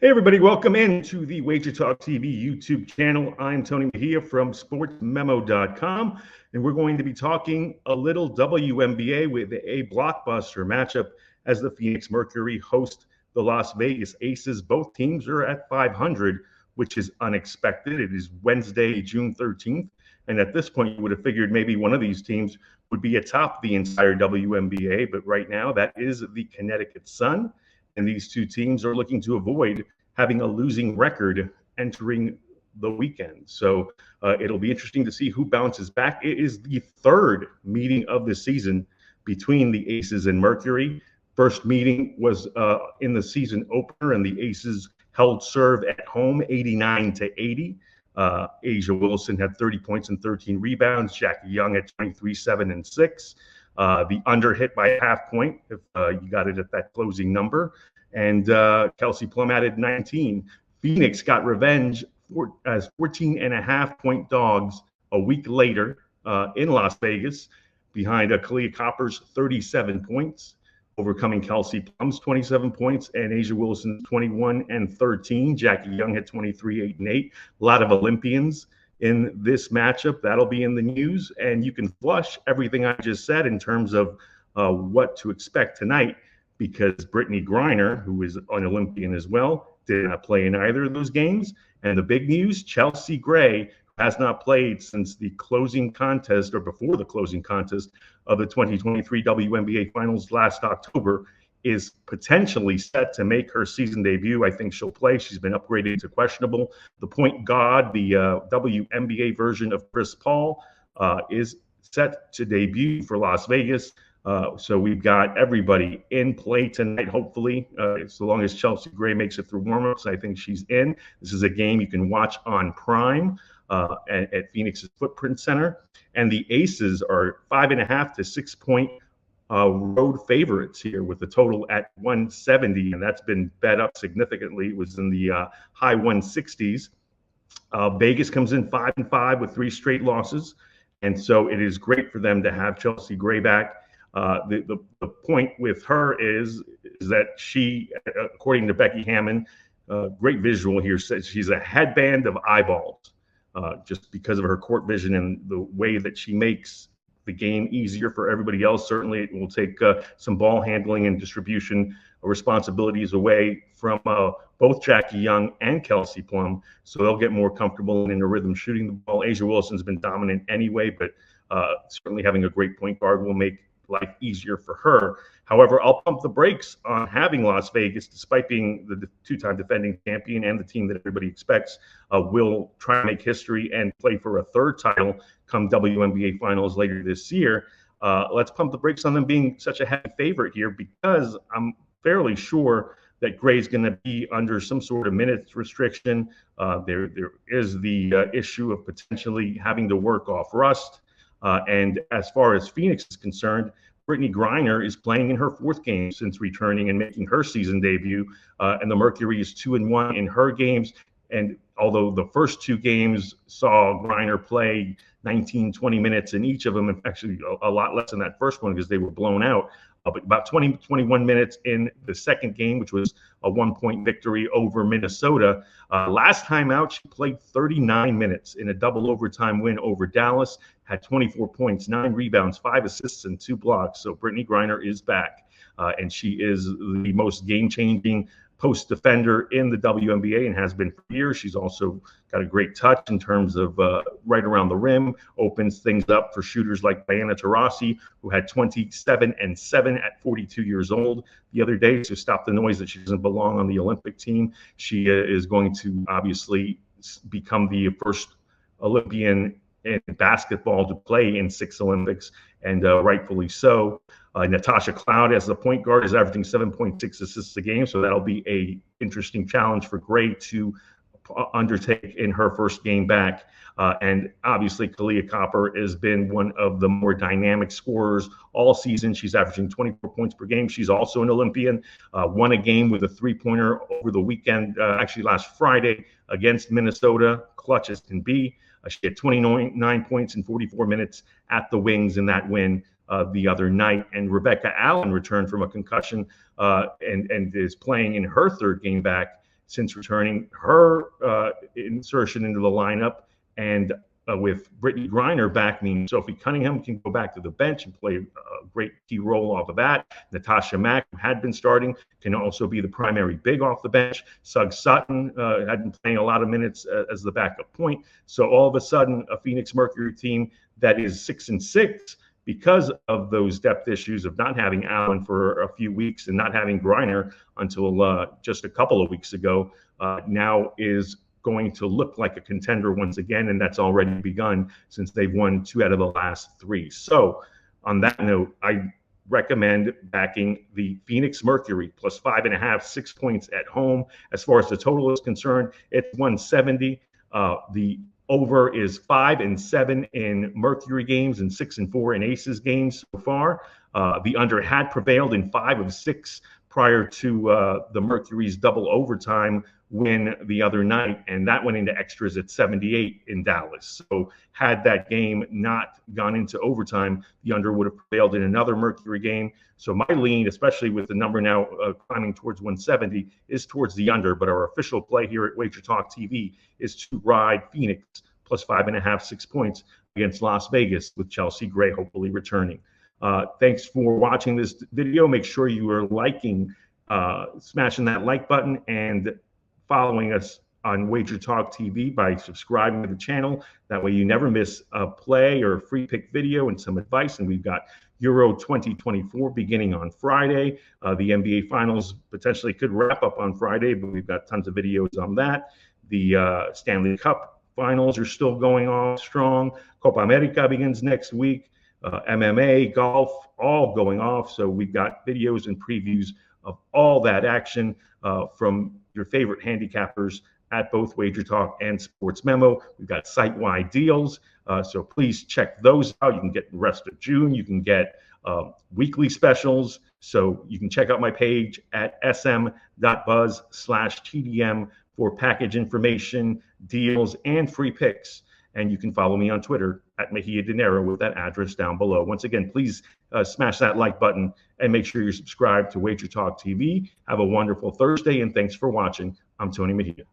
Hey everybody, welcome into the Wager Talk TV YouTube channel. I'm Tony Mejia from sportsmemo.com, and we're going to be talking a little WNBA with a blockbuster matchup as the Phoenix Mercury host the Las Vegas Aces. Both teams are at 500, which is unexpected. It is Wednesday, June 13th, and at this point you would have figured maybe one of these teams would be atop the entire WNBA, but right now that is the Connecticut Sun. And these two teams are looking to avoid having a losing record entering the weekend. So it'll be interesting to see who bounces back. It is the third meeting of the season between the Aces and Mercury. First meeting was in the season opener, and the Aces held serve at home 89-80. Asia Wilson had 30 points and 13 rebounds. Jackie Young at 23, 7, and 6. The under hit by a half point if you got it at that closing number. And Kelsey Plum added 19. Phoenix got revenge as 14.5-point dogs a week later in Las Vegas behind Kalia Copper's 37 points, overcoming Kelsey Plum's 27 points and Asia Wilson's 21 and 13. Jackie Young had 23, 8, and 8. A lot of Olympians in this matchup. That'll be in the news, and you can flush everything I just said in terms of what to expect tonight, because Brittany Griner, who is an Olympian as well, did not play in either of those games. And the big news, Chelsea Gray has not played since the closing contest, or before the closing contest of the 2023 WNBA Finals last October, is potentially set to make her season debut. I think she'll play. She's been upgraded to questionable. The point guard, the WNBA version of Chris Paul, is set to debut for Las Vegas. So we've got everybody in play tonight, hopefully, so long as Chelsea Gray makes it through warmups. I think she's in. This is a game you can watch on Prime at Phoenix's Footprint Center. And the Aces are 5.5 to 6 point road favorites here, with the total at 170, and that's been bet up significantly. It was in the high 160s. Vegas comes in 5-5 with 3 straight losses, and so it is great for them to have Chelsea Gray back. The point with her is that she, according to Becky Hammond, great visual here, says she's a headband of eyeballs, just because of her court vision and the way that she makes the game easier for everybody else. Certainly it will take some ball handling and distribution responsibilities away from both Jackie Young and Kelsey Plum, so they'll get more comfortable in a rhythm shooting the ball. Asia Wilson's been dominant anyway, but certainly having a great point guard will make life easier for her. However, I'll pump the brakes on having Las Vegas, despite being the two-time defending champion and the team that everybody expects will try to make history and play for a third title come WNBA Finals later this year. Let's pump the brakes on them being such a heavy favorite here, because I'm fairly sure that Gray's going to be under some sort of minutes restriction. There is the issue of potentially having to work off rust. And as far as Phoenix is concerned, Brittany Griner is playing in her 4th game since returning and making her season debut. And the Mercury is 2-1 in her games. And although the first 2 games saw Griner play 19, 20 minutes in each of them, and actually a lot less than that first one because they were blown out, but about 20, 21 minutes in the second game, which was a 1-point victory over Minnesota. Last time out, she played 39 minutes in a double overtime win over Dallas, had 24 points, 9 rebounds, 5 assists, and 2 blocks. So Brittany Griner is back, and she is the most game-changing post defender in the WNBA and has been for years. She's also got a great touch in terms of right around the rim, opens things up for shooters like Diana Taurasi, who had 27 and 7 at 42 years old the other day. So stop the noise that she doesn't belong on the Olympic team. She is going to obviously become the first Olympian in basketball to play in 6 Olympics, and rightfully so. Natasha Cloud, as the point guard, is averaging 7.6 assists a game, so that'll be a interesting challenge for Gray to undertake in her first game back. And obviously, Kalia Copper has been one of the more dynamic scorers all season. She's averaging 24 points per game. She's also an Olympian, won a game with a 3-pointer over the weekend, actually last Friday, against Minnesota, clutch as can be. She had 29 points in 44 minutes at the Wings in that win the other night. And Rebecca Allen returned from a concussion and is playing in her 3rd game back since returning her insertion into the lineup. And with Brittany Griner back, meaning Sophie Cunningham can go back to the bench and play a great key role off of that. Natasha Mack, who had been starting, can also be the primary big off the bench. Suggs Sutton had been playing a lot of minutes as the backup point. So all of a sudden, a Phoenix Mercury team that is 6-6 because of those depth issues of not having Allen for a few weeks and not having Griner until just a couple of weeks ago, now is going to look like a contender once again, and that's already begun since they've won 2 out of the last 3. So on that note, I recommend backing the Phoenix Mercury plus 5.5, 6 points at home. As far as the total is concerned, it's 170. The over is 5-7 in Mercury games and 6-4 in Aces games so far. The under had prevailed in 5 of 6 prior to the Mercury's double overtime win the other night, and that went into extras at 78 in Dallas. So had that game not gone into overtime, the under would have prevailed in another Mercury game. So my lean, especially with the number now climbing towards 170, is towards the under. But our official play here at Wager Talk TV is to ride Phoenix plus 5.5, 6 points against Las Vegas with Chelsea Gray hopefully returning. Thanks for watching this video. Make sure you are liking, smashing that like button, and following us on Wager Talk TV by subscribing to the channel. That way you never miss a play or a free pick video and some advice. And we've got Euro 2024 beginning on Friday. The NBA Finals potentially could wrap up on Friday, but we've got tons of videos on that. The Stanley Cup Finals are still going on strong. Copa America begins next week. MMA, golf, all going off. So we've got videos and previews of all that action from your favorite handicappers at both Wager Talk and Sports Memo. We've got site-wide deals, so please check those out. You can get the rest of June. You can get weekly specials. So you can check out my page at sm.buzz/TDM for package information, deals, and free picks. And you can follow me on Twitter at Mejia Dinero with that address down below. Once again, please smash that like button and make sure you're subscribed to Wager Talk TV. Have a wonderful Thursday, and thanks for watching. I'm Tony Mejia.